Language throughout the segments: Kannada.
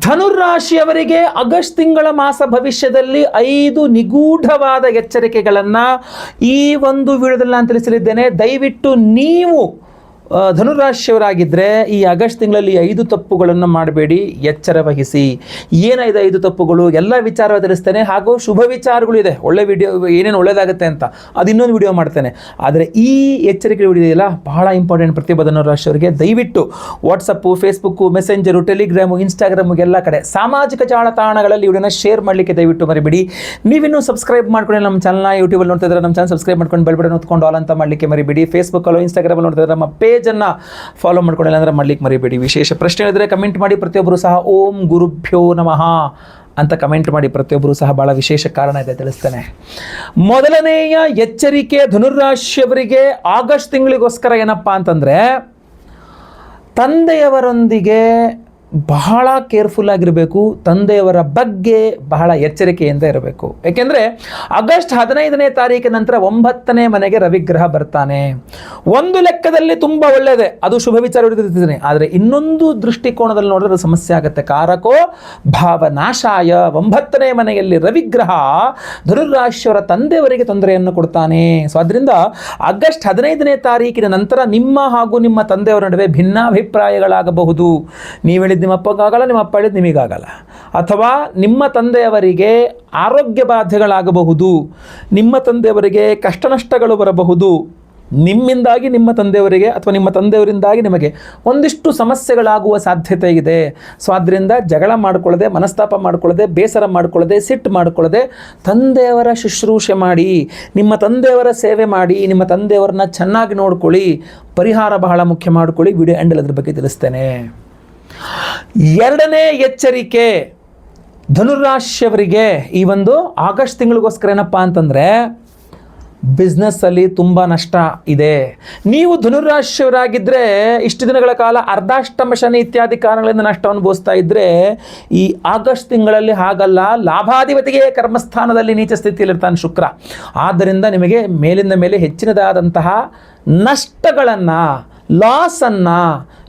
ಧನುರಾಶಿಯವರಿಗೆ ಆಗಸ್ಟ್ ತಿಂಗಳ ಮಾಸ ಭವಿಷ್ಯದಲ್ಲಿ 5 ನಿಗೂಢವಾದ ಎಚ್ಚರಿಕೆಗಳನ್ನು ಈ ಒಂದು ವಿಡಿಯೋದಲ್ಲಿ ನಾನು ತಿಳಿಸಲಿದ್ದೇನೆ. ದಯವಿಟ್ಟು ನೀವು ಧನುರಾಶಿಯವರಾಗಿದ್ದರೆ ಈ ಆಗಸ್ಟ್ ತಿಂಗಳಲ್ಲಿ 5 ತಪ್ಪುಗಳನ್ನು ಮಾಡಬೇಡಿ, ಎಚ್ಚರ ವಹಿಸಿ. ಏನಾಗಿದೆ 5 ತಪ್ಪುಗಳು ಎಲ್ಲ ವಿಚಾರ ತಿಳಿಸ್ತೇನೆ. ಹಾಗೂ ಶುಭ ವಿಚಾರಗಳು ಇದೆ, ಒಳ್ಳೆ ವಿಡಿಯೋ ಏನೇನು ಒಳ್ಳೆಯದಾಗುತ್ತೆ ಅಂತ ಅದು ಇನ್ನೊಂದು ವಿಡಿಯೋ ಮಾಡ್ತೇನೆ. ಆದರೆ ಈ ಎಚ್ಚರಿಕೆ ವಿಡಿಯೋ ಇದೆಯಲ್ಲ ಬಹಳ ಇಂಪಾರ್ಟೆಂಟ್. ಪ್ರತಿಯೊಬ್ಬ ಧನುರಾಶಿಯವರಿಗೆ ದಯವಿಟ್ಟು WhatsApp, Facebook, messenger, Telegram, Instagram ಎಲ್ಲ ಕಡೆ ಸಾಮಾಜಿಕ ಜಾಲತಾಣಗಳಲ್ಲಿ ವಿಡಿಯೋನ ಶೇರ್ ಮಾಡಲಿಕ್ಕೆ ದಯವಿಟ್ಟು ಮರಿಬೇಡಿ. ನೀವಿನ್ನೂ ಸಬ್ಸ್ಕ್ರೈಬ್ ಮಾಡ್ಕೊಂಡು ನಮ್ಮ ಚಾನಲ್ನ ಯೂಟ್ಯೂಬಲ್ಲಿ ನೋಡ್ತಾ ಇದ್ದಾರೆ, ನಮ್ಮ ಚಾನಲ್ ಸಬ್ಸ್ಕ್ರೈಬ್ ಮಾಡ್ಕೊಂಡು ಬೆಲ್ ಬಟನ್ ಹೊತ್ಕೊಂಡು ಆಲ್ ಅಂತ ಮಾಡಲಿಕ್ಕೆ ಮರಿಬೇಡಿ. ಫೇಸ್ಬುಕ್ಕಲ್ಲೋ ಇನ್ಸ್ಟಾಗ್ರಾಮಲ್ಲಿ ನೋಡ್ತಾ ಇದ್ದಾರೆ, ನಮ್ಮ ಪೇಜನ್ನು ಫಾಲೋ ಮಾಡ್ಕೊಂಡಿಲ್ಲ ಅಂದರೆ ಮಾಡ್ಲಿಕ್ಕೆ ಮರಿಬೇಡಿ. ವಿಶೇಷ ಪ್ರಶ್ನೆ ಹೇಳಿದ್ರೆ ಕಮೆಂಟ್ ಮಾಡಿ. ಪ್ರತಿಯೊಬ್ಬರು ಸಹ ಓಂ ಗುರುಭ್ಯೋ ನಮಃ ಅಂತ ಕಮೆಂಟ್ ಮಾಡಿ. ಪ್ರತಿಯೊಬ್ಬರು ಸಹ ಭಾಳ ವಿಶೇಷ ಕಾರಣ ಇದೆ, ತಿಳಿಸ್ತೇನೆ. ಮೊದಲನೆಯ ಎಚ್ಚರಿಕೆ ಧನುರಾಶಿಯವರಿಗೆ ಆಗಸ್ಟ್ ತಿಂಗಳಿಗೋಸ್ಕರ ಏನಪ್ಪ ಅಂತಂದರೆ, ತಂದೆಯವರೊಂದಿಗೆ ಬಹಳ ಕೇರ್ಫುಲ್ ಆಗಿರಬೇಕು. ತಂದೆಯವರ ಬಗ್ಗೆ ಬಹಳ ಎಚ್ಚರಿಕೆಯಿಂದ ಇರಬೇಕು. ಏಕೆಂದರೆ ಆಗಸ್ಟ್ 15ನೇ ತಾರೀಕಿನ ನಂತರ 9ನೇ ಮನೆಗೆ ರವಿಗ್ರಹ ಬರ್ತಾನೆ. ಒಂದು ಲೆಕ್ಕದಲ್ಲಿ ತುಂಬ ಒಳ್ಳೆಯದೇ, ಅದು ಶುಭ ವಿಚಾರ ಹಿಡಿದಿರ್ತೀನಿ. ಆದರೆ ಇನ್ನೊಂದು ದೃಷ್ಟಿಕೋನದಲ್ಲಿ ನೋಡಿದ್ರೆ ಸಮಸ್ಯೆ ಆಗುತ್ತೆ. ಕಾರಕೋ ಭಾವನಾಶಾಯ. 9ನೇ ಮನೆಯಲ್ಲಿ ರವಿಗ್ರಹ ಧನುರಾಶಿಯವರ ತಂದೆಯವರಿಗೆ ತೊಂದರೆಯನ್ನು ಕೊಡ್ತಾನೆ. ಸೊ ಅದರಿಂದ ಆಗಸ್ಟ್ 15ನೇ ತಾರೀಕಿನ ನಂತರ ನಿಮ್ಮ ಹಾಗೂ ನಿಮ್ಮ ತಂದೆಯವರ ನಡುವೆ ಭಿನ್ನಾಭಿಪ್ರಾಯಗಳಾಗಬಹುದು. ನೀವು ಹೇಳಿದ್ದು ನಿಮ್ಮ ಅಪ್ಪಗಾಗಲ್ಲ, ನಿಮ್ಮ ಅಪ್ಪ ಹೇಳಿದ್ದು ನಿಮಗಾಗಲ್ಲ. ಅಥವಾ ನಿಮ್ಮ ತಂದೆಯವರಿಗೆ ಆರೋಗ್ಯ ಬಾಧೆಗಳಾಗಬಹುದು, ನಿಮ್ಮ ತಂದೆಯವರಿಗೆ ಕಷ್ಟ ನಷ್ಟಗಳು ಬರಬಹುದು. ನಿಮ್ಮಿಂದಾಗಿ ನಿಮ್ಮ ತಂದೆಯವರಿಗೆ ಅಥವಾ ನಿಮ್ಮ ತಂದೆಯವರಿಂದಾಗಿ ನಿಮಗೆ ಒಂದಿಷ್ಟು ಸಮಸ್ಯೆಗಳಾಗುವ ಸಾಧ್ಯತೆ ಇದೆ. ಸೊ ಆದ್ದರಿಂದ ಜಗಳ ಮಾಡಿಕೊಳ್ಳದೆ, ಮನಸ್ತಾಪ ಮಾಡಿಕೊಳ್ಳದೆ, ಬೇಸರ ಮಾಡಿಕೊಳ್ಳದೆ, ಸಿಟ್ಟು ಮಾಡಿಕೊಳ್ಳದೆ ತಂದೆಯವರ ಶುಶ್ರೂಷೆ ಮಾಡಿ, ನಿಮ್ಮ ತಂದೆಯವರ ಸೇವೆ ಮಾಡಿ, ನಿಮ್ಮ ತಂದೆಯವರನ್ನ ಚೆನ್ನಾಗಿ ನೋಡ್ಕೊಳ್ಳಿ. ಪರಿಹಾರ ಬಹಳ ಮುಖ್ಯ ಮಾಡ್ಕೊಳ್ಳಿ. ವಿಡಿಯೋ ಎಂಡಲ್ಲಿ ಅದ್ರ ಬಗ್ಗೆ ತಿಳಿಸ್ತೇನೆ. ಎರಡನೇ ಎಚ್ಚರಿಕೆ ಧನುರಾಶಿಯವರಿಗೆ ಈ ಒಂದು ಆಗಸ್ಟ್ ತಿಂಗಳಿಗೋಸ್ಕರ ಏನಪ್ಪ ಅಂತಂದರೆ, ಬಿಸ್ನೆಸ್ಸಲ್ಲಿ ತುಂಬ ನಷ್ಟ ಇದೆ. ನೀವು ಧನುರಾಶಿಯವರಾಗಿದ್ದರೆ ಇಷ್ಟು ದಿನಗಳ ಕಾಲ ಅರ್ಧಾಷ್ಟಮ ಶನಿ ಇತ್ಯಾದಿ ಕಾರಣಗಳಿಂದ ನಷ್ಟ ಅನುಭವಿಸ್ತಾ ಇದ್ದರೆ, ಈ ಆಗಸ್ಟ್ ತಿಂಗಳಲ್ಲಿ ಹಾಗಲ್ಲ. ಲಾಭಾಧಿಪತಿಗೆ ಕರ್ಮಸ್ಥಾನದಲ್ಲಿ ನೀಚ ಸ್ಥಿತಿಯಲ್ಲಿರ್ತಾನೆ ಶುಕ್ರ. ಆದ್ದರಿಂದ ನಿಮಗೆ ಮೇಲಿಂದ ಮೇಲೆ ಹೆಚ್ಚಿನದಾದಂತಹ ನಷ್ಟಗಳನ್ನು, ಲಾಸನ್ನು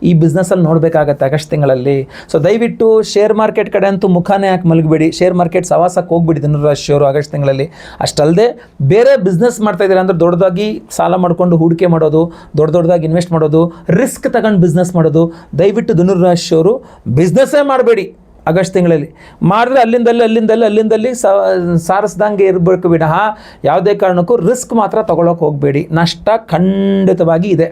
ಈ ಬಿಸ್ನೆಸ್ಸಲ್ಲಿ ನೋಡಬೇಕಾಗತ್ತೆ ಆಗಸ್ಟ್ ತಿಂಗಳಲ್ಲಿ. ಸೊ ದಯವಿಟ್ಟು ಶೇರ್ ಮಾರ್ಕೆಟ್ ಕಡೆ ಅಂತೂ ಮುಖಾನೇ ಹಾಕಿ ಮಲಗಬೇಡಿ. ಶೇರ್ ಮಾರ್ಕೆಟ್ ಸವಾಸಕ್ಕೆ ಹೋಗ್ಬಿಡಿ ಧನುರಾಶಿಯವರು ಆಗಸ್ಟ್ ತಿಂಗಳಲ್ಲಿ. ಅಷ್ಟಲ್ಲದೆ ಬೇರೆ ಬಿಸ್ನೆಸ್ ಮಾಡ್ತಾ ಇದ್ದೀರಾ ಅಂದರೆ ದೊಡ್ಡದಾಗಿ ಸಾಲ ಮಾಡಿಕೊಂಡು ಹೂಡಿಕೆ ಮಾಡೋದು, ದೊಡ್ಡದಾಗಿ ಇನ್ವೆಸ್ಟ್ ಮಾಡೋದು, ರಿಸ್ಕ್ ತಗೊಂಡು ಬಿಸ್ನೆಸ್ ಮಾಡೋದು, ದಯವಿಟ್ಟು ಧನುರಾಶಿಯವರು ಬಿಸ್ನೆಸ್ಸೇ ಮಾಡಬೇಡಿ ಆಗಸ್ಟ್ ತಿಂಗಳಲ್ಲಿ. ಮಾಡಿದ್ರೆ ಅಲ್ಲಿಂದಲ್ಲಿ ಸಾರಿಸ್ದಂಗೆ ಇರಬೇಕು ವಿನಃ ಯಾವುದೇ ಕಾರಣಕ್ಕೂ ರಿಸ್ಕ್ ಮಾತ್ರ ತೊಗೊಳಕ್ಕೆ ಹೋಗಬೇಡಿ. ನಷ್ಟ ಖಂಡಿತವಾಗಿ ಇದೆ,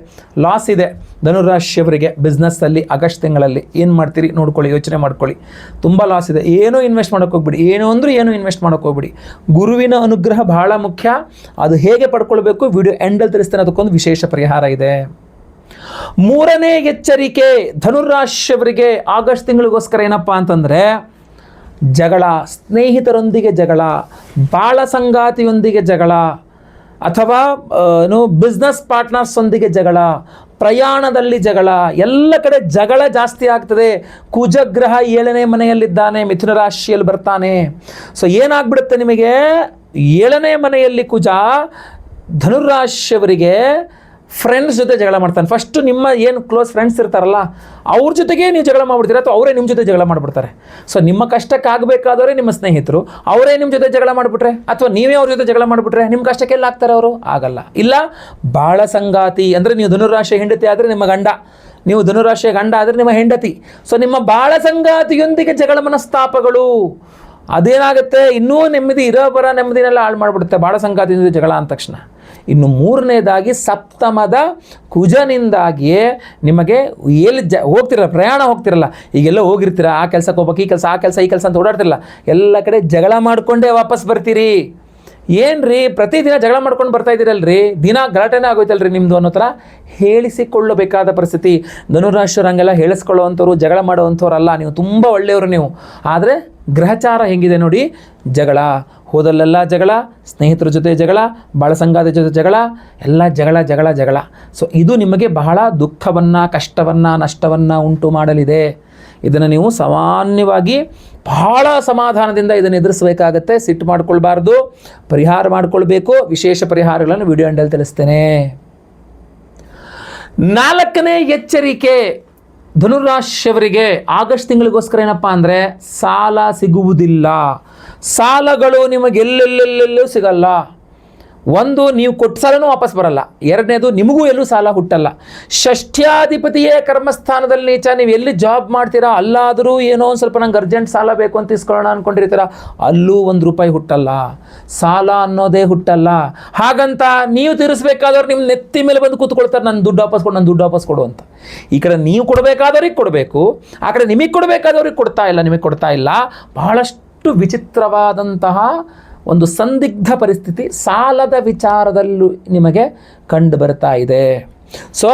ಲಾಸ್ ಇದೆ ಧನುರಾಶಿಯವರಿಗೆ ಬಿಸ್ನೆಸ್ಸಲ್ಲಿ ಆಗಸ್ಟ್ ತಿಂಗಳಲ್ಲಿ. ಏನು ಮಾಡ್ತೀರಿ ನೋಡ್ಕೊಳ್ಳಿ, ಯೋಚನೆ ಮಾಡ್ಕೊಳ್ಳಿ. ತುಂಬ ಲಾಸ್ ಇದೆ. ಏನೂ ಇನ್ವೆಸ್ಟ್ ಮಾಡೋಕ್ಕೆ ಹೋಗ್ಬಿಡಿ, ಏನು ಇನ್ವೆಸ್ಟ್ ಮಾಡೋಕ್ಕೆ ಹೋಗ್ಬಿಡಿ. ಗುರುವಿನ ಅನುಗ್ರಹ ಬಹಳ ಮುಖ್ಯ. ಅದು ಹೇಗೆ ಪಡ್ಕೊಳ್ಬೇಕು ವಿಡಿಯೋ ಎಂಡಲ್ಲಿ ತಿಳಿಸ್ತೇನೆ, ಅದಕ್ಕೊಂದು ವಿಶೇಷ ಪರಿಹಾರ ಇದೆ. ಮೂರನೇ ಎಚ್ಚರಿಕೆ ಧನುರಾಶಿಯವರಿಗೆ ಆಗಸ್ಟ್ ತಿಂಗಳಿಗೋಸ್ಕರ ಏನಪ್ಪ ಅಂತಂದರೆ, ಜಗಳ, ಸ್ನೇಹಿತರೊಂದಿಗೆ ಜಗಳ, ಬಾಳ ಸಂಗಾತಿಯೊಂದಿಗೆ ಜಗಳ, ಅಥವಾ ಬಿಸ್ನೆಸ್ ಪಾರ್ಟ್ನರ್ಸೊಂದಿಗೆ ಜಗಳ, ಪ್ರಯಾಣದಲ್ಲಿ ಜಗಳ, ಎಲ್ಲ ಕಡೆ ಜಗಳ ಜಾಸ್ತಿ ಆಗ್ತದೆ. ಕುಜಗ್ರಹ 7ನೇ ಮನೆಯಲ್ಲಿದ್ದಾನೆ, ಮಿಥುನ ರಾಶಿಯಲ್ಲಿ ಬರ್ತಾನೆ. ಸೊ ಏನಾಗ್ಬಿಡುತ್ತೆ ನಿಮಗೆ, 7ನೇ ಮನೆಯಲ್ಲಿ ಕುಜ ಧನುರಾಶಿಯವರಿಗೆ ಫ್ರೆಂಡ್ಸ್ ಜೊತೆ ಜಗಳ ಮಾಡ್ತಾನೆ. ಫಸ್ಟು ನಿಮ್ಮ ಏನು ಕ್ಲೋಸ್ ಫ್ರೆಂಡ್ಸ್ ಇರ್ತಾರಲ್ಲ ಅವ್ರ ಜೊತೆಗೆ ನೀವು ಜಗಳ ಮಾಡಿಬಿಡ್ತೀರ, ಅಥವಾ ಅವರೇ ನಿಮ್ಮ ಜೊತೆ ಜಗಳ ಮಾಡಿಬಿಡ್ತಾರೆ. ಸೊ ನಿಮ್ಮ ಕಷ್ಟಕ್ಕಾಗಬೇಕಾದವರೇ ನಿಮ್ಮ ಸ್ನೇಹಿತರು, ಅವರೇ ನಿಮ್ಮ ಜೊತೆ ಜಗಳ ಮಾಡಿಬಿಟ್ರೆ, ಅಥವಾ ನೀವೇ ಅವ್ರ ಜೊತೆ ಜಗಳ ಮಾಡಿಬಿಟ್ರೆ ನಿಮ್ಮ ಕಷ್ಟಕ್ಕೆಲ್ಲ ಆಗ್ತಾರೆ ಅವರು? ಆಗಲ್ಲ. ಇಲ್ಲ ಬಾಳ ಸಂಗಾತಿ ಅಂದರೆ ನೀವು ಧನುರಾಶಿ ಹೆಂಡತಿ ಆದರೆ ನಿಮ್ಮ ಗಂಡ, ನೀವು ಧನುರಾಶಿಯ ಗಂಡ ಆದರೆ ನಿಮ್ಮ ಹೆಂಡತಿ. ಸೊ ನಿಮ್ಮ ಬಾಳ ಸಂಗಾತಿಯೊಂದಿಗೆ ಜಗಳ, ಮನಸ್ತಾಪಗಳು, ಅದೇನಾಗುತ್ತೆ ಇನ್ನೂ ನೆಮ್ಮದಿ ಇರೋಬರ ನೆಮ್ಮದಿನೆಲ್ಲ ಹಾಳು ಮಾಡಿಬಿಡುತ್ತೆ ಬಾಳ ಸಂಗಾತಿಯಿಂದ ಜಗಳ ಅಂದ ತಕ್ಷಣ. ಇನ್ನು ಮೂರನೇದಾಗಿ ಸಪ್ತಮದ ಕುಜನಿಂದಾಗಿಯೇ ನಿಮಗೆ ಎಲ್ಲಿ ಹೋಗ್ತಿರಲ್ಲ, ಪ್ರಯಾಣ ಹೋಗ್ತಿರಲ್ಲ, ಈಗೆಲ್ಲ ಹೋಗಿರ್ತೀರ, ಆ ಕೆಲಸಕ್ಕೆ ಹೋಗ್ಬೇಕು, ಈ ಕೆಲಸ, ಆ ಕೆಲಸ, ಈ ಕೆಲಸ ಅಂತ ಓಡಾಡ್ತಿರಲ್ಲ, ಎಲ್ಲ ಕಡೆ ಜಗಳ ಮಾಡಿಕೊಂಡೇ ವಾಪಸ್ ಬರ್ತೀರಿ. ಏನ್ರಿ ಪ್ರತಿದಿನ ಜಗಳ ಮಾಡ್ಕೊಂಡು ಬರ್ತಾ ಇದ್ದೀರಲ್ರಿ, ದಿನ ಗಲಾಟೆನೇ ಆಗೋಯ್ತಲ್ರಿ ನಿಮ್ಮದು ಅನ್ನೋ ಥರ ಹೇಳಿಸಿಕೊಳ್ಳಬೇಕಾದ ಪರಿಸ್ಥಿತಿ. ಧನುರಾಶಿಯವರು ಹಂಗೆಲ್ಲ ಹೇಳಿಸ್ಕೊಳ್ಳೋವಂಥವ್ರು, ಜಗಳ ಮಾಡೋವಂಥವ್ರಲ್ಲ. ನೀವು ತುಂಬ ಒಳ್ಳೆಯವರು ನೀವು. ಆದರೆ ಗ್ರಹಚಾರ ಹೆಂಗಿದೆ ನೋಡಿ, ಜಗಳ, ಹೋದಲ್ಲೆಲ್ಲ ಜಗಳ, ಸ್ನೇಹಿತರ ಜೊತೆ ಜಗಳ, ಬಾಳಸಂಗಾದ ಜೊತೆ ಜಗಳ, ಎಲ್ಲ ಜಗಳ. ಸೊ ಇದು ನಿಮಗೆ ಬಹಳ ದುಃಖವನ್ನು, ಕಷ್ಟವನ್ನು, ನಷ್ಟವನ್ನು ಉಂಟು ಮಾಡಲಿದೆ. ಇದನ್ನು ನೀವು ಸಾಮಾನ್ಯವಾಗಿ ಬಹಳ ಸಮಾಧಾನದಿಂದ ಇದನ್ನು ಎದುರಿಸಬೇಕಾಗತ್ತೆ. ಸಿಟ್ಟು ಮಾಡ್ಕೊಳ್ಬಾರ್ದು, ಪರಿಹಾರ ಮಾಡ್ಕೊಳ್ಬೇಕು. ವಿಶೇಷ ಪರಿಹಾರಗಳನ್ನು ವಿಡಿಯೋ ಎಂಡಲ್ಲಿ ತಿಳಿಸ್ತೇನೆ. 4ನೇ ಎಚ್ಚರಿಕೆ ಧನುರಾಶಿಯವರಿಗೆ ಆಗಸ್ಟ್ ತಿಂಗಳಿಗೋಸ್ಕರ ಏನಪ್ಪ ಅಂದರೆ ಸಾಲ ಸಿಗುವುದಿಲ್ಲ. ಸಾಲಗಳು ನಿಮಗೆ ಎಲ್ಲೆಲ್ಲೆಲ್ಲೆಲ್ಲೂ ಸಿಗಲ್ಲ. ಒಂದು, ನೀವು ಕೊಟ್ಟ ಸಾಲನೂ ವಾಪಸ್ ಬರಲ್ಲ. ಎರಡನೇದು, ನಿಮಗೂ ಎಲ್ಲೂ ಸಾಲ ಹುಟ್ಟಲ್ಲ. ಷಷ್ಠ್ಯಾಧಿಪತಿಯೇ ಕರ್ಮಸ್ಥಾನದಲ್ಲಿ ನೀಚ. ನೀವು ಎಲ್ಲಿ ಜಾಬ್ ಮಾಡ್ತೀರಾ ಅಲ್ಲಾದರೂ ಏನೋ ಒಂದು ಸ್ವಲ್ಪ ನಂಗೆ ಅರ್ಜೆಂಟ್ ಸಾಲ ಬೇಕು ಅಂತ ಇಸ್ಕೊಳ್ಳೋಣ ಅಂದ್ಕೊಂಡಿರ್ತೀರ, ಅಲ್ಲೂ ₹1 ಹುಟ್ಟಲ್ಲ. ಸಾಲ ಅನ್ನೋದೇ ಹುಟ್ಟಲ್ಲ. ಹಾಗಂತ ನೀವು ತೀರಿಸ್ಬೇಕಾದವ್ರು ನಿಮ್ಮ ನೆತ್ತಿ ಮೇಲೆ ಬಂದು ಕೂತ್ಕೊಳ್ತಾರೆ, ನನ್ನ ದುಡ್ಡು ವಾಪಸ್ ಕೊಡು ಅಂತ. ಈ ಕಡೆ ನೀವು ಕೊಡಬೇಕಾದವ್ರಿಗೆ ಕೊಡಬೇಕು, ಆ ಕಡೆ ನಿಮಗೆ ಕೊಡಬೇಕಾದವ್ರಿಗೆ ಕೊಡ್ತಾ ಇಲ್ಲ. ಬಹಳಷ್ಟು ವಿಚಿತ್ರವಾದಂತಹ ಒಂದು ಸಂದಿಗ್ಧ ಪರಿಸ್ಥಿತಿ ಸಾಲದ ವಿಚಾರದಲ್ಲೂ ನಿಮಗೆ ಕಂಡು ಬರ್ತಾ ಇದೆ. ಸೊ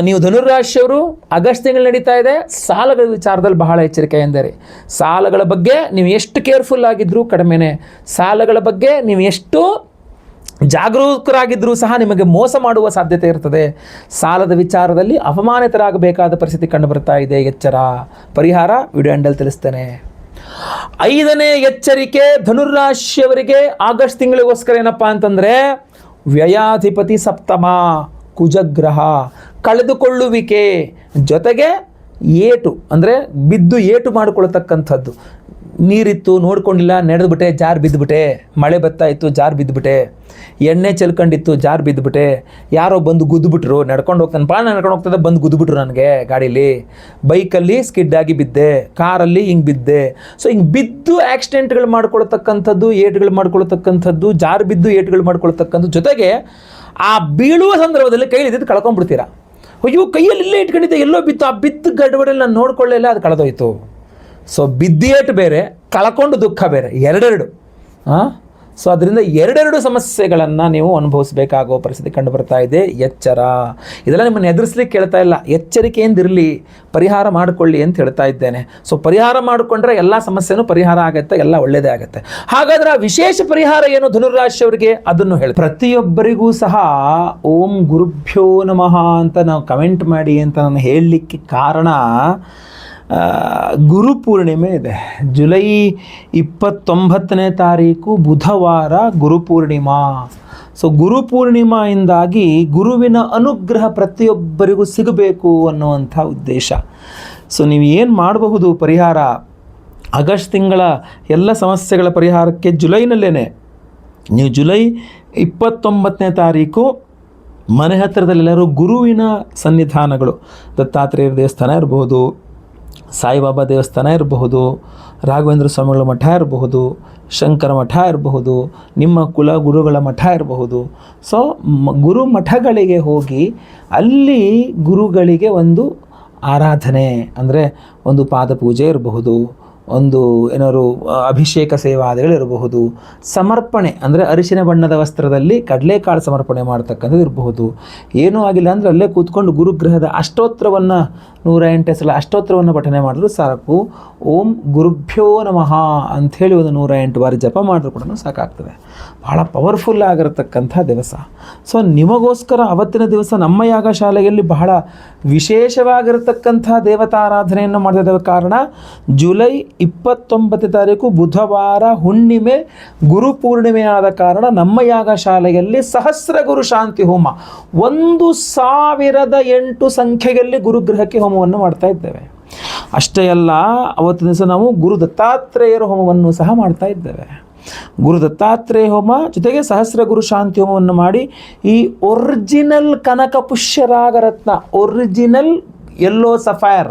ನೀವು ಧನುರಾಶಿಯವರು ಆಗಸ್ಟ್ ತಿಂಗಳು ನಡೀತಾ ಇದೆ, ಸಾಲಗಳ ವಿಚಾರದಲ್ಲಿ ಬಹಳ ಎಚ್ಚರಿಕೆ ಎಂದರೆ, ಸಾಲಗಳ ಬಗ್ಗೆ ನೀವು ಎಷ್ಟು ಕೇರ್ಫುಲ್ ಆಗಿದ್ರೂ ಕಡಿಮೆನೆ. ಸಾಲಗಳ ಬಗ್ಗೆ ನೀವು ಎಷ್ಟು ಜಾಗರೂಕರಾಗಿದ್ದರೂ ಸಹ ನಿಮಗೆ ಮೋಸ ಮಾಡುವ ಸಾಧ್ಯತೆ ಇರ್ತದೆ. ಸಾಲದ ವಿಚಾರದಲ್ಲಿ ಅಪಮಾನಿತರಾಗಬೇಕಾದ ಪರಿಸ್ಥಿತಿ ಕಂಡು ಬರ್ತಾ ಇದೆ. ಎಚ್ಚರ. ಪರಿಹಾರ ವಿಡಿಯೋ ಎಂಡಲ್ಲಿ ತಿಳಿಸ್ತೇನೆ. 5ನೇ ಎಚ್ಚರಿಕೆ ಧನುರಾಶಿಯವರಿಗೆ ಆಗಸ್ಟ್ ತಿಂಗಳಿಗೋಸ್ಕರ ಏನಪ್ಪ ಅಂತಂದರೆ, ವ್ಯಯಾಧಿಪತಿ ಸಪ್ತಮ ಕುಜಗ್ರಹ, ಕಳೆದುಕೊಳ್ಳುವಿಕೆ ಜೊತೆಗೆ ಏಟು, ಅಂದರೆ ಬಿದ್ದು ಏಟು ಮಾಡಿಕೊಳ್ತಕ್ಕಂಥದ್ದು. ನೀರಿತ್ತು ನೋಡ್ಕೊಂಡಿಲ್ಲ, ನಡೆದುಬಿಟ್ಟೆ, ಜಾರು ಬಿದ್ದುಬಿಟ್ಟೆ. ಮಳೆ ಬರ್ತಾ ಇತ್ತು, ಜಾರು ಬಿದ್ದುಬಿಟ್ಟೆ. ಎಣ್ಣೆ ಚೆಲ್ಕೊಂಡಿತ್ತು, ಜಾರು ಬಿದ್ದುಬಿಟ್ಟೆ. ಯಾರೋ ಬಂದು ಗುದ್ದುಬಿಟ್ರು, ನಡ್ಕೊಂಡು ಹೋಗ್ತದೆ, ಬಂದು ಗುದ್ದುಬಿಟ್ರು ನನಗೆ ಗಾಡೀಲಿ. ಬೈಕಲ್ಲಿ ಸ್ಕಿಡ್ ಆಗಿ ಬಿದ್ದೆ, ಕಾರಲ್ಲಿ ಹಿಂಗೆ ಬಿದ್ದೆ. ಸೊ ಹಿಂಗೆ ಬಿದ್ದು ಆಕ್ಸಿಡೆಂಟ್ಗಳು ಮಾಡ್ಕೊಳ್ತಕ್ಕಂಥದ್ದು, ಏಟುಗಳು ಮಾಡ್ಕೊಳ್ತಕ್ಕಂಥದ್ದು, ಜಾರು ಬಿದ್ದು ಏಟುಗಳು ಮಾಡ್ಕೊಳ್ತಕ್ಕಂಥದ್ದು. ಜೊತೆಗೆ ಆ ಬೀಳುವ ಸಂದರ್ಭದಲ್ಲಿ ಕೈಲಿದ್ದು ಕಳ್ಕೊಂಡ್ಬಿಡ್ತೀರಾ. ಅಯ್ಯೋ ಕೈಯಲ್ಲಿ ಇಲ್ಲೇ ಇಟ್ಕೊಂಡಿದ್ದೆ, ಎಲ್ಲೋ ಬಿತ್ತು, ಆ ಬಿದ್ದು ಗಡ್ಬಡಲ್ಲಿ ನಾನು ನೋಡ್ಕೊಳ್ಳಿಲ್ಲ, ಅದು ಕಳೆದೋಯ್ತು. ಸೊ ಬಿದ್ದೇಟು ಬೇರೆ, ಕಳ್ಕೊಂಡು ದುಃಖ ಬೇರೆ, ಎರಡೆರಡು. ಸೊ ಅದರಿಂದ ಎರಡೆರಡು ಸಮಸ್ಯೆಗಳನ್ನು ನೀವು ಅನುಭವಿಸಬೇಕಾಗುವ ಪರಿಸ್ಥಿತಿ ಕಂಡು ಬರ್ತಾ ಇದೆ. ಎಚ್ಚರ. ಇದೆಲ್ಲ ನಿಮ್ಮನ್ನು ಎದುರಿಸ್ಲಿಕ್ಕೆ ಕೇಳ್ತಾ ಇಲ್ಲ, ಎಚ್ಚರಿಕೆಯಿಂದಿರಲಿ, ಪರಿಹಾರ ಮಾಡಿಕೊಳ್ಳಿ ಅಂತ ಹೇಳ್ತಾ ಇದ್ದೇನೆ. ಸೊ ಪರಿಹಾರ ಮಾಡಿಕೊಂಡ್ರೆ ಎಲ್ಲ ಸಮಸ್ಯೆನೂ ಪರಿಹಾರ ಆಗುತ್ತೆ, ಎಲ್ಲ ಒಳ್ಳೆಯದೇ ಆಗುತ್ತೆ. ಹಾಗಾದರೆ ಆ ವಿಶೇಷ ಪರಿಹಾರ ಏನು ಧನುರಾಶಿಯವರಿಗೆ, ಅದನ್ನು ಹೇಳಿ. ಪ್ರತಿಯೊಬ್ಬರಿಗೂ ಸಹ ಓಂ ಗುರುಭ್ಯೋ ನಮಃ ಅಂತ ನಾವು ಕಮೆಂಟ್ ಮಾಡಿ ಅಂತ ನಾನು ಹೇಳಲಿಕ್ಕೆ ಕಾರಣ, ಗುರುಪೂರ್ಣಿಮೆ ಇದೆ. ಜುಲೈ 29ನೇ ತಾರೀಕು ಬುಧವಾರ ಗುರುಪೂರ್ಣಿಮಾ. ಸೊ ಗುರುಪೂರ್ಣಿಮೆಯಿಂದಾಗಿ ಗುರುವಿನ ಅನುಗ್ರಹ ಪ್ರತಿಯೊಬ್ಬರಿಗೂ ಸಿಗಬೇಕು ಅನ್ನುವಂಥ ಉದ್ದೇಶ. ಸೊ ನೀವು ಏನು ಮಾಡಬಹುದು ಪರಿಹಾರ, ಆಗಸ್ಟ್ ತಿಂಗಳ ಎಲ್ಲ ಸಮಸ್ಯೆಗಳ ಪರಿಹಾರಕ್ಕೆ ಜುಲೈನಲ್ಲೇ ನೀವು ಜುಲೈ 29ನೇ ತಾರೀಕು ಮನೆ ಹತ್ತಿರದಲ್ಲೆಲ್ಲರೂ ಗುರುವಿನ ಸನ್ನಿಧಾನಗಳು, ದತ್ತಾತ್ರೇಯರ ದೇವಸ್ಥಾನ ಇರಬಹುದು, ಸಾಯಿಬಾಬಾ ದೇವಸ್ಥಾನ ಇರಬಹುದು, ರಾಘವೇಂದ್ರ ಸ್ವಾಮಿಗಳ ಮಠ ಇರಬಹುದು, ಶಂಕರ ಮಠ ಇರಬಹುದು, ನಿಮ್ಮ ಕುಲ ಗುರುಗಳ ಮಠ ಇರಬಹುದು. ಸೊ ಗುರು ಮಠಗಳಿಗೆ ಹೋಗಿ ಅಲ್ಲಿ ಗುರುಗಳಿಗೆ ಒಂದು ಆರಾಧನೆ, ಅಂದರೆ ಒಂದು ಪಾದಪೂಜೆ ಇರಬಹುದು, ಒಂದು ಏನಾದ್ರು ಅಭಿಷೇಕ ಸೇವಾದಿಗಳಿರಬಹುದು, ಸಮರ್ಪಣೆ ಅಂದರೆ ಅರಿಶಿನ ಬಣ್ಣದ ವಸ್ತ್ರದಲ್ಲಿ ಕಡಲೆಕಾಳು ಸಮರ್ಪಣೆ ಮಾಡ್ತಕ್ಕಂಥದ್ದು ಇರಬಹುದು. ಏನೂ ಆಗಿಲ್ಲ ಅಂದರೆ ಅಲ್ಲೇ ಕೂತ್ಕೊಂಡು ಗುರುಗ್ರಹದ ಅಷ್ಟೋತ್ತರವನ್ನು 108 ಸಲ ಅಷ್ಟೋತ್ತರವನ್ನು ಪಠನೆ ಮಾಡಿದ್ರು ಸಾಕು. ಓಂ ಗುರುಭ್ಯೋ ನಮಃ ಅಂಥೇಳಿ ಒಂದು 108 ಬಾರಿ ಜಪ ಮಾಡಿದ್ರು ಕೂಡ ಸಾಕಾಗ್ತದೆ. ಭಾಳ ಪವರ್ಫುಲ್ ಆಗಿರತಕ್ಕಂಥ ದಿವಸ. ಸೊ ನಿಮಗೋಸ್ಕರ ಅವತ್ತಿನ ದಿವಸ ನಮ್ಮ ಯಾಗಶಾಲೆಯಲ್ಲಿ ಬಹಳ ವಿಶೇಷವಾಗಿರತಕ್ಕಂಥ ದೇವತಾರಾಧನೆಯನ್ನು ಮಾಡಿದ ಕಾರಣ ಜುಲೈ 29ನೇ ತಾರೀಕು ಬುಧವಾರ ಹುಣ್ಣಿಮೆ ಗುರುಪೂರ್ಣಿಮೆ ಆದ ಕಾರಣ ನಮ್ಮ ಯಾಗಶಾಲೆಯಲ್ಲಿ ಸಹಸ್ರ ಗುರು ಶಾಂತಿ ಹೋಮ 1008 ಸಂಖ್ಯೆಯಲ್ಲಿ ಗುರುಗ್ರಹಕ್ಕೆ ಹೋಮವನ್ನು ಮಾಡ್ತಾ ಇದ್ದೇವೆ. ಅಷ್ಟೇ ಅಲ್ಲ, ಅವತ್ತಿನ ದಿವಸ ನಾವು ಗುರು ದತ್ತಾತ್ರೇಯರ ಹೋಮವನ್ನು ಸಹ ಮಾಡ್ತಾ ಇದ್ದೇವೆ. ಗುರು ದತ್ತಾತ್ರೇಯ ಹೋಮ ಜೊತೆಗೆ ಸಹಸ್ರ ಗುರು ಶಾಂತಿ ಹೋಮವನ್ನು ಮಾಡಿ ಈ ಒರಿಜಿನಲ್ ಕನಕ ಪುಷ್ಯರಾಗರತ್ನ, ಒರಿಜಿನಲ್ ಯೆಲ್ಲೋ ಸಫೈರ್,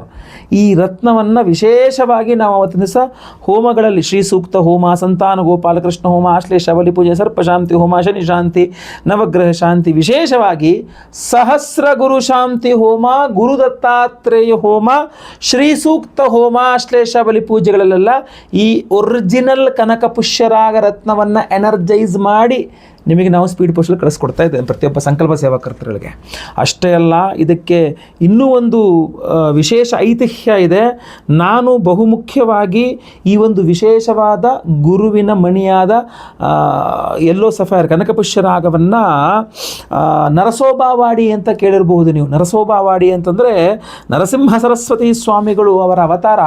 ಈ ರತ್ನವನ್ನು ವಿಶೇಷವಾಗಿ ನಾವು ಅವತ್ತಿನ ದಿವಸ ಹೋಮಗಳಲ್ಲಿ ಶ್ರೀ ಸೂಕ್ತ ಹೋಮ, ಸಂತಾನ ಗೋಪಾಲಕೃಷ್ಣ ಹೋಮ, ಆಶ್ಲೇಷ ಬಲಿ ಪೂಜೆ, ಸರ್ಪಶಾಂತಿ ಹೋಮ, ಶನಿ ಶಾಂತಿ, ನವಗ್ರಹ ಶಾಂತಿ, ವಿಶೇಷವಾಗಿ ಸಹಸ್ರ ಗುರು ಶಾಂತಿ ಹೋಮ, ಗುರು ದತ್ತಾತ್ರೇಯ ಹೋಮ, ಶ್ರೀ ಸೂಕ್ತ ಹೋಮ, ಆಶ್ಲೇಷ ಬಲಿ ಪೂಜೆಗಳಲ್ಲೆಲ್ಲ ಈ ಒರಿಜಿನಲ್ ಕನಕ ಪುಷ್ಯರಾಗ ರತ್ನವನ್ನು ಎನರ್ಜೈಸ್ ಮಾಡಿ ನಿಮಗೆ ನಾವು ಸ್ಪೀಡ್ ಪೋಸ್ಟಲ್ಲಿ ಕಳಿಸ್ಕೊಡ್ತಾ ಇದ್ದೇವೆ ಪ್ರತಿಯೊಬ್ಬ ಸಂಕಲ್ಪ ಸೇವಾಕರ್ತರುಗಳಿಗೆ. ಅಷ್ಟೇ ಅಲ್ಲ, ಇದಕ್ಕೆ ಇನ್ನೂ ಒಂದು ವಿಶೇಷ ಐತಿಹ್ಯ ಇದೆ. ನಾನು ಬಹುಮುಖ್ಯವಾಗಿ ಈ ಒಂದು ವಿಶೇಷವಾದ ಗುರುವಿನ ಮಣಿಯಾದ ಯೆಲ್ಲೋ ಸಫೈರ್ ಕನಕಪುಷ್ಯರಾಗವನ್ನು ನರಸೋಬಾವಾಡಿ ಅಂತ ಕೇಳಿರಬಹುದು ನೀವು. ನರಸೋಬಾವಾಡಿ ಅಂತಂದರೆ ನರಸಿಂಹ ಸರಸ್ವತಿ ಸ್ವಾಮಿಗಳು ಅವರ ಅವತಾರ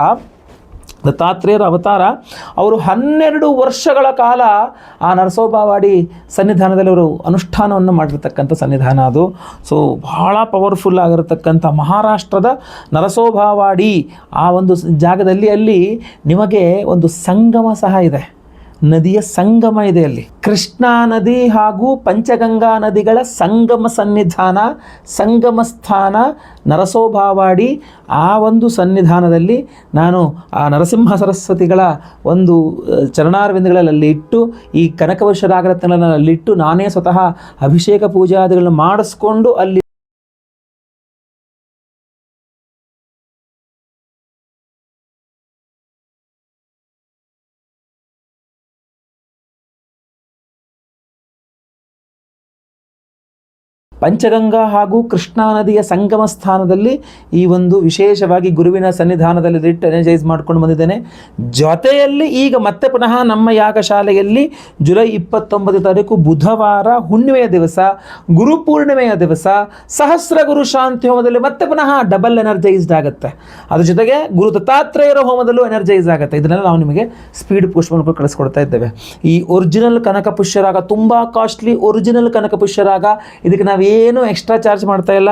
ದತ್ತಾತ್ರೇಯರ ಅವತಾರ. ಅವರು 12 ವರ್ಷಗಳ ಕಾಲ ಆ ನರಸೋಬಾವಾಡಿ ಸನ್ನಿಧಾನದಲ್ಲಿ ಅವರು ಅನುಷ್ಠಾನವನ್ನು ಮಾಡಿರ್ತಕ್ಕಂಥ ಸನ್ನಿಧಾನ ಅದು. ಸೊ ಬಹಳ ಪವರ್ಫುಲ್ ಆಗಿರತಕ್ಕಂಥ ಮಹಾರಾಷ್ಟ್ರದ ನರಸೋಬಾವಾಡಿ ಆ ಒಂದು ಜಾಗದಲ್ಲಿ ಅಲ್ಲಿ ನಿಮಗೆ ಒಂದು ಸಂಗಮ ಸಹ ಇದೆ, ನದಿಯ ಸಂಗಮ ಇದೆ. ಅಲ್ಲಿ ಕೃಷ್ಣಾ ನದಿ ಹಾಗೂ ಪಂಚಗಂಗಾ ನದಿಗಳ ಸಂಗಮ ಸನ್ನಿಧಾನ, ಸಂಗಮ ಸ್ಥಾನ ನರಸೋಬಾವಾಡಿ. ಆ ಒಂದು ಸನ್ನಿಧಾನದಲ್ಲಿ ನಾನು ಆ ನರಸಿಂಹ ಸರಸ್ವತಿಗಳ ಒಂದು ಚರಣಾರವಿಂದಗಳಲ್ಲಿ ಇಟ್ಟು ಈ ಕನಕವರ್ಷರಾಗರತ್ನಗಳನ್ನಿಟ್ಟು ನಾನೇ ಸ್ವತಃ ಅಭಿಷೇಕ ಪೂಜಾದಿಗಳನ್ನು ಮಾಡಿಸ್ಕೊಂಡು ಅಲ್ಲಿ ಪಂಚಗಂಗಾ ಹಾಗೂ ಕೃಷ್ಣಾ ನದಿಯ ಸಂಗಮ ಸ್ಥಾನದಲ್ಲಿ ಈ ಒಂದು ವಿಶೇಷವಾಗಿ ಗುರುವಿನ ಸನ್ನಿಧಾನದಲ್ಲಿ ಇಟ್ಟು ಎನರ್ಜೈಸ್ ಮಾಡ್ಕೊಂಡು ಬಂದಿದ್ದೇನೆ. ಜೊತೆಯಲ್ಲಿ ಈಗ ಮತ್ತೆ ಪುನಃ ನಮ್ಮ ಯಾಗಶಾಲೆಯಲ್ಲಿ ಜುಲೈ 29 ತಾರೀಕು ಬುಧವಾರ ಹುಣ್ಣಿಮೆಯ ದಿವಸ, ಗುರುಪೂರ್ಣಿಮೆಯ ದಿವಸ ಸಹಸ್ರ ಗುರು ಶಾಂತಿ ಹೋಮದಲ್ಲಿ ಮತ್ತೆ ಪುನಃ ಡಬಲ್ ಎನರ್ಜೈಸ್ಡ್ ಆಗುತ್ತೆ. ಅದ್ರ ಜೊತೆಗೆ ಗುರು ದತ್ತಾತ್ರೇಯರ ಹೋಮದಲ್ಲೂ ಎನರ್ಜೈಸ್ ಆಗುತ್ತೆ. ಇದನ್ನೆಲ್ಲ ನಾವು ನಿಮಗೆ ಸ್ಪೀಡ್ ಪೋಸ್ಟ್ ಮೂಲಕ ಕಳಿಸ್ಕೊಡ್ತಾ ಇದ್ದೇವೆ. ಈ ಒರಿಜಿನಲ್ ಕನಕ ಪುಷ್ಯರಾಗ ತುಂಬ ಕಾಸ್ಟ್ಲಿ, ಒರಿಜಿನಲ್ ಕನಕ ಪುಷ್ಯರಾಗ. ಇದಕ್ಕೆ ನಾವು ಏನು ಎಕ್ಸ್ಟ್ರಾ ಚಾರ್ಜ್ ಮಾಡ್ತಾ ಇಲ್ಲ.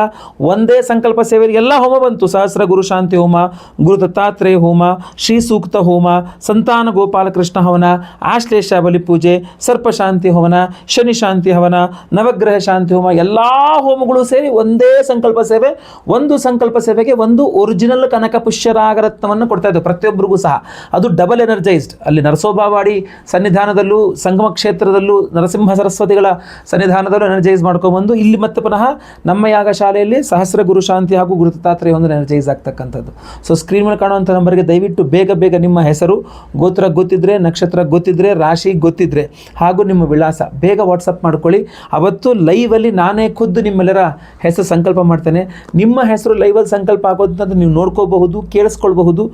ಒಂದೇ ಸಂಕಲ್ಪ ಸೇವೆಯಲ್ಲಿ ಎಲ್ಲ ಹೋಮ ಬಂತು. ಸಹಸ್ರ ಗುರು ಶಾಂತಿ ಹೋಮ, ಗುರು ದತ್ತಾತ್ರೇಯ ಹೋಮ, ಶ್ರೀ ಸೂಕ್ತ ಹೋಮ, ಸಂತಾನ ಗೋಪಾಲಕೃಷ್ಣ ಹವನ, ಆಶ್ಲೇಷ ಬಲಿ ಪೂಜೆ, ಸರ್ಪ ಶಾಂತಿ ಹವನ, ಶನಿ ಶಾಂತಿ ಹವನ, ನವಗ್ರಹ ಶಾಂತಿ ಹೋಮ, ಎಲ್ಲ ಹೋಮಗಳು ಸೇರಿ ಒಂದೇ ಸಂಕಲ್ಪ ಸೇವೆ. ಒಂದು ಸಂಕಲ್ಪ ಸೇವೆಗೆ ಒಂದು ಒರಿಜಿನಲ್ ಕನಕ ಪುಷ್ಯರಾಗರತ್ನವನ್ನು ಕೊಡ್ತಾ ಇದ್ದೇವೆ ಪ್ರತಿಯೊಬ್ಬರಿಗೂ ಸಹ. ಅದು ಡಬಲ್ ಎನರ್ಜೈಸ್ಡ್. ಅಲ್ಲಿ ನರಸೋಬಾವಾಡಿ ಸನ್ನಿಧಾನದಲ್ಲೂ, ಸಂಗಮ ಕ್ಷೇತ್ರದಲ್ಲೂ, ನರಸಿಂಹ ಸರಸ್ವತಿಗಳ ಸನ್ನಿಧಾನದಲ್ಲೂ ಎನರ್ಜೈಸ್ ಮಾಡ್ಕೊಂಡ್ಬಂದು ಇಲ್ಲಿ ಮತ್ತೆ ಪುನಃ ನಮ್ಮ ಯಾಗಶಾಲೆಯಲ್ಲಿ ಸಹಸ್ರ ಗುರು ಶಾಂತಿ ಹಾಗೂ ಗುರು ದತ್ತಾತ್ರೇಯ ಒಂದು ಎನರ್ಜೈಸ್ ಆಗ್ತಕ್ಕಂಥದ್ದು. ಸೊ ಸ್ಕ್ರೀನ್ ಮೇಲೆ ಕಾಣುವಂಥ ನಂಬರ್ಗೆ ದಯವಿಟ್ಟು ಬೇಗ ಬೇಗ ನಿಮ್ಮ ಹೆಸರು, ಗೋತ್ರ ಗೊತ್ತಿದ್ರೆ, ನಕ್ಷತ್ರ ಗೊತ್ತಿದ್ರೆ, ರಾಶಿ ಗೊತ್ತಿದ್ರೆ ಹಾಗೂ ನಿಮ್ಮ ವಿಳಾಸ ಬೇಗ ವಾಟ್ಸಪ್ ಮಾಡ್ಕೊಳ್ಳಿ. ಅವತ್ತು ಲೈವಲ್ಲಿ ನಾನೇ ಖುದ್ದು ನಿಮ್ಮೆಲ್ಲರ ಹೆಸರು ಸಂಕಲ್ಪ ಮಾಡ್ತೇನೆ. ನಿಮ್ಮ ಹೆಸರು ಲೈವಲ್ಲಿ ಸಂಕಲ್ಪ ಆಗೋದಂತ ನೀವು ನೋಡ್ಕೋಬಹುದು, ಕೇಳಿಸ್ಕೊಳ್ಬಹುದು.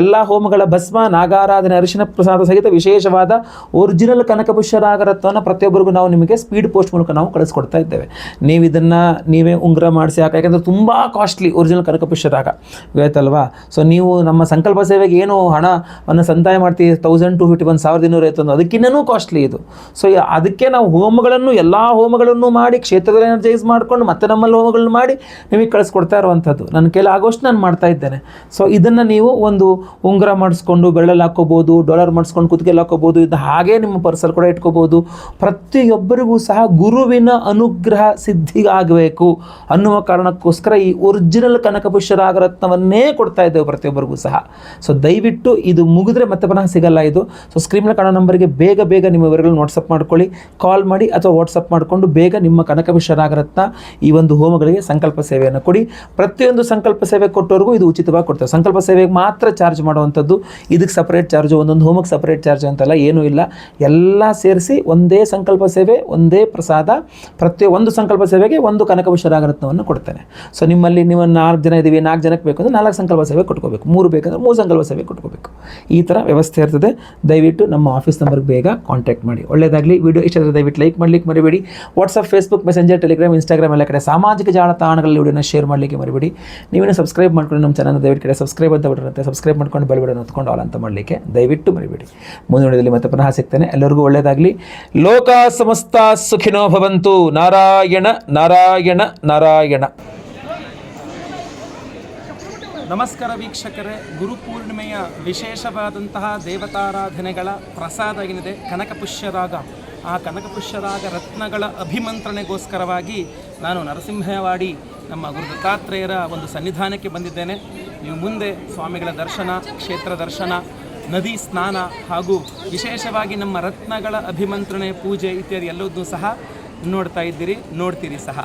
ಎಲ್ಲ ಹೋಮಗಳ ಭಸ್ಮ, ನಾಗಾರಾಧನೆ, ಅರಿಶಿನ ಪ್ರಸಾದ ಸಹಿತ ವಿಶೇಷವಾದ ಒರಿಜಿನಲ್ ಕನಕಪುಷ್ಯರಾಗರತ್ವವನ್ನು ಪ್ರತಿಯೊಬ್ಬರಿಗೂ ನಾವು ನಿಮಗೆ ಸ್ಪೀಡ್ ಪೋಸ್ಟ್ ಮೂಲಕ ನಾವು ಕಳಿಸ್ಕೊಡ್ತಾ ಇದ್ದೇವೆ. ನೀವು ಇದನ್ನು ನೀವೇ ಉಂಗುರ ಮಾಡಿಸಿ ಯಾಕೆಂದರೆ ತುಂಬ ಕಾಸ್ಟ್ಲಿ ಒರಿಜಿನಲ್ ಕನಕಪುಷ್ಯರಾಗ ಗೊತ್ತಲ್ವಾ. ಸೊ ನೀವು ನಮ್ಮ ಸಂಕಲ್ಪ ಸೇವೆಗೆ ಏನು ಹಣವನ್ನು ಸಂದಾಯ ಮಾಡ್ತೀವಿ 1250 1250 ಅದಕ್ಕಿನ್ನೂ ಕಾಸ್ಟ್ಲಿ ಇದು. ಸೊ ಅದಕ್ಕೆ ನಾವು ಹೋಮಗಳನ್ನು ಎಲ್ಲ ಹೋಮಗಳನ್ನು ಮಾಡಿ ಕ್ಷೇತ್ರದಲ್ಲಿ ಎನರ್ಜೈಸ್ ಮಾಡಿಕೊಂಡು ಮತ್ತೆ ನಮ್ಮಲ್ಲಿ ಹೋಮಗಳನ್ನು ಮಾಡಿ ನಿಮಗೆ ಕಳಿಸ್ಕೊಡ್ತಾ ಇರುವಂಥದ್ದು. ನನ್ನ ಕೈಲಿ ಆಗೋಷ್ಟು ನಾನು ಮಾಡ್ತಾ ಇದ್ದೇನೆ. ಸೊ ಇದನ್ನು ನೀವು ಒಂದು ಉಂಗುರ ಮಾಡಿಸ್ಕೊಂಡು ಬೆರಳಲ್ಲಿ ಹಾಕ್ಕೋಬೋದು, ಡಾಲರ್ ಮಾಡಿಸ್ಕೊಂಡು ಕುತ್ತಿಗೆಯಲ್ಲಿ ಹಾಕ್ಕೋಬೋದು. ಇದು ಹಾಗೇ ನಿಮ್ಮ ಪರ್ಸಲ್ಲಿ ಕೂಡ ಇಟ್ಕೋಬೋದು. ಪ್ರತಿಯೊಬ್ಬರಿಗೂ ಸಹ ಗುರುವಿನ ಅನುಗ್ರಹ ಸಿದ್ಧಿಗಾಗಬೇಕು ಅನ್ನುವ ಕಾರಣಕ್ಕೋಸ್ಕರ ಈ ಒರಿಜಿನಲ್ ಕನಕಪುಷ್ಯರಾಗರತ್ನವನ್ನೇ ಕೊಡ್ತಾ ಇದ್ದೇವೆ ಪ್ರತಿಯೊಬ್ಬರಿಗೂ ಸಹ. ಸೊ ದಯವಿಟ್ಟು ಇದು ಮುಗಿದ್ರೆ ಮತ್ತೆ ಪುನಃ ಸಿಗಲ್ಲ ಇದು. ಸೊ ಸ್ಕ್ರೀನ್ ಕಾಣೋ ನಂಬರ್ಗೆ ಬೇಗ ಬೇಗ ನಿಮ್ಮ ವಿವರಗಳನ್ನು ವಾಟ್ಸಪ್ ಮಾಡ್ಕೊಳ್ಳಿ, ಕಾಲ್ ಮಾಡಿ ಅಥವಾ ವಾಟ್ಸಪ್ ಮಾಡಿಕೊಂಡು ಬೇಗ ನಿಮ್ಮ ಕನಕಪುಷ್ಯರಾಗರತ್ನ ಈ ಒಂದು ಹೋಮಗಳಿಗೆ ಸಂಕಲ್ಪ ಸೇವೆಯನ್ನು ಕೊಡಿ. ಪ್ರತಿಯೊಂದು ಸಂಕಲ್ಪ ಸೇವೆ ಕೊಟ್ಟವರೆಗೂ ಇದು ಉಚಿತವಾಗಿ ಕೊಡ್ತೇವೆ. ಸಂಕಲ್ಪ ಸೇವೆಗೆ ಮಾತ್ರ ಚಾರ್ಜ್ ಮಾಡುವಂಥದ್ದು. ಇದಕ್ಕೆ ಸಪ್ರೇಟ್ ಚಾರ್ಜು, ಒಂದೊಂದು ಹೋಮಕ್ಕೆ ಸಪ್ರೇಟ್ ಚಾರ್ಜ್ ಅಂತೆಲ್ಲ ಏನೂ ಇಲ್ಲ. ಎಲ್ಲ ಸೇರಿಸಿ ಒಂದೇ ಸಂಕಲ್ಪ ಸೇವೆ, ಒಂದೇ ಪ್ರಸಾದ. ಪ್ರತಿಯೊಂದು ಸಂಕಲ್ಪ ಸೇವೆಗೆ ಒಂದು ಕನಕಪುಷ್ಯರಾಗರತ್ನವನ್ನು ಕೊಡ್ತೇನೆ. ಸೊ ನಿಮ್ಮಲ್ಲಿ ನೀವು 4 ಜನ ಇದ್ದೀವಿ, 4 ಜನಕ್ಕೆ ಬೇಕು ಅಂದರೆ 4 ಸಂಕಲ್ಪ ಸೇವೆ ಕೊಟ್ಕೋಬೇಕು, 3 ಬೇಕಂದ್ರೆ 3 ಸಂಕಲ್ಪ ಸೇವೆ ಕೊಟ್ಕೋಬೇಕು. ಈ ಥರ ವ್ಯವಸ್ಥೆ ಇರ್ತದೆ. ದಯವಿಟ್ಟು ನಮ್ಮ ಆಫೀಸ್ ನಂಬರ್ಗೆ ಬೇಗ ಕಾಂಟ್ಯಾಕ್ಟ್ ಮಾಡಿ. ಒಳ್ಳೆಯದಾಗಲಿ. ವಿಡಿಯೋ ಇಷ್ಟ ಆದರೆ ದಯವಿಟ್ಟು ಲೈಕ್ ಮಾಡಲಿಕ್ಕೆ ಮರಿಬೇಡಿ. WhatsApp, Facebook, messenger, Telegram, Instagram ಎಲ್ಲ ಕಡೆ ಸಾಮಾಜಿಕ ಜಾಲತಾಣಗಳಲ್ಲಿ ವಿಡಿಯೋನ ಶೇರ್ ಮಾಡಲಿಕ್ಕೆ ಮರಿಬೇಡಿ. ನೀವೇನು ಸಬ್ಸ್ಕ್ರೈಬ್ ಮಾಡ್ಕೊಂಡು ನಮ್ಮ ಚಾನಲ್ ದಯವಿಟ್ಟು ಕಡೆ ಸಬ್ಸ್ಕ್ರೈಬ್ ಅಂತ ಬಿಟ್ಟಿರುತ್ತೆ, ಸಬ್ಸ್ಕ್ರೈಬ್ ಮಾಡ್ಕೊಂಡು ಬೆಲ್ ಬಟನ್ ಹೊತ್ಕೊಂಡು ಆಲ್ ಅಂತ ಮಾಡಲಿಕ್ಕೆ ದಯವಿಟ್ಟು ಮರಿಬೇಡಿ. ಮುಂದಿನ ವಿಡಿಯೋದಲ್ಲಿ ಮತ್ತೆ ಪುನಃ ಸಿಗ್ತೇನೆ. ಎಲ್ಲರಿಗೂ ಒಳ್ಳೆಯದಾಗಲಿ. ಲೋಕ ಸಮಸ್ತ ಸುಖಿನೋ ಭವಂತು. ನಾರಾಯಣ ನಾರಾಯಣ ನಾರಾಯಣ. ನಮಸ್ಕಾರ ವೀಕ್ಷಕರೇ. ಗುರುಪೂರ್ಣಿಮೆಯ ವಿಶೇಷವಾದಂತಹ ದೇವತಾರಾಧನೆಗಳ ಪ್ರಸಾದ ಏನಿದೆ ಕನಕಪುಷ್ಯರಾಗ, ಆ ಕನಕಪುಷ್ಯರಾಗ ರತ್ನಗಳ ಅಭಿಮಂತ್ರಣೆಗೋಸ್ಕರವಾಗಿ ನಾನು ನರಸಿಂಹವಾಡಿ ನಮ್ಮ ಗುರು ದತ್ತಾತ್ರೇಯರ ಒಂದು ಸನ್ನಿಧಾನಕ್ಕೆ ಬಂದಿದ್ದೇನೆ. ನೀವು ಮುಂದೆ ಸ್ವಾಮಿಗಳ ದರ್ಶನ, ಕ್ಷೇತ್ರ ದರ್ಶನ, ನದಿ ಸ್ನಾನ ಹಾಗೂ ವಿಶೇಷವಾಗಿ ನಮ್ಮ ರತ್ನಗಳ ಅಭಿಮಂತ್ರಣೆ, ಪೂಜೆ ಇತ್ಯಾದಿ ಎಲ್ಲವನ್ನೂ ಸಹ ನೋಡ್ತಾ ಇದ್ದೀರಿ, ನೋಡ್ತೀರಿ ಸಹ.